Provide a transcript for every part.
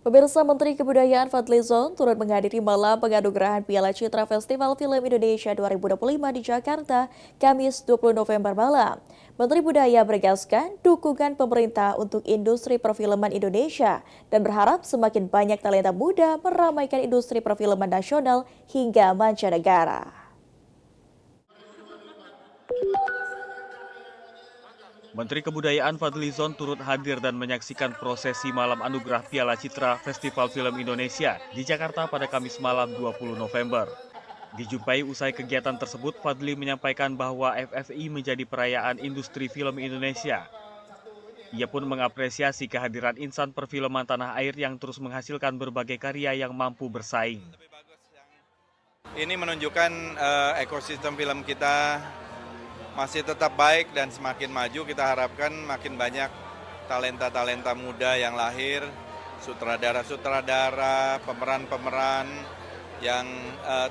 Pemirsa, Menteri Kebudayaan Fadlizon turut menghadiri malam penganugerahan Piala Citra Festival Film Indonesia 2025 di Jakarta, Kamis 20 November malam. Menteri Budaya menegaskan dukungan pemerintah untuk industri perfilman Indonesia dan berharap semakin banyak talenta muda meramaikan industri perfilman nasional hingga mancanegara. Menteri Kebudayaan Fadlizon turut hadir dan menyaksikan prosesi malam anugerah Piala Citra Festival Film Indonesia di Jakarta pada Kamis malam 20 November. Dijumpai usai kegiatan tersebut, Fadli menyampaikan bahwa FFI menjadi perayaan industri film Indonesia. Ia pun mengapresiasi kehadiran insan perfilman tanah air yang terus menghasilkan berbagai karya yang mampu bersaing. Ini menunjukkan ekosistem film kita masih tetap baik dan semakin maju. Kita harapkan makin banyak talenta-talenta muda yang lahir, sutradara-sutradara, pemeran-pemeran yang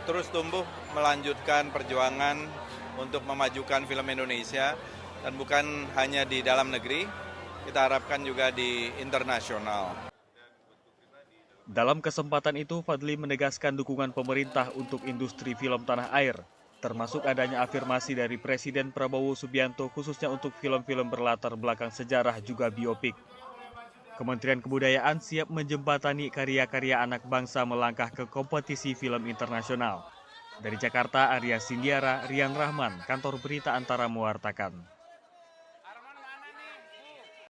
terus tumbuh melanjutkan perjuangan untuk memajukan film Indonesia, dan bukan hanya di dalam negeri, kita harapkan juga di internasional. Dalam kesempatan itu, Fadli menegaskan dukungan pemerintah untuk industri film tanah air, termasuk adanya afirmasi dari Presiden Prabowo Subianto khususnya untuk film-film berlatar belakang sejarah juga biopik. Kementerian Kebudayaan siap menjembatani karya-karya anak bangsa melangkah ke kompetisi film internasional. Dari Jakarta, Arya Sindiara, Rian Rahman, Kantor Berita Antara mewartakan.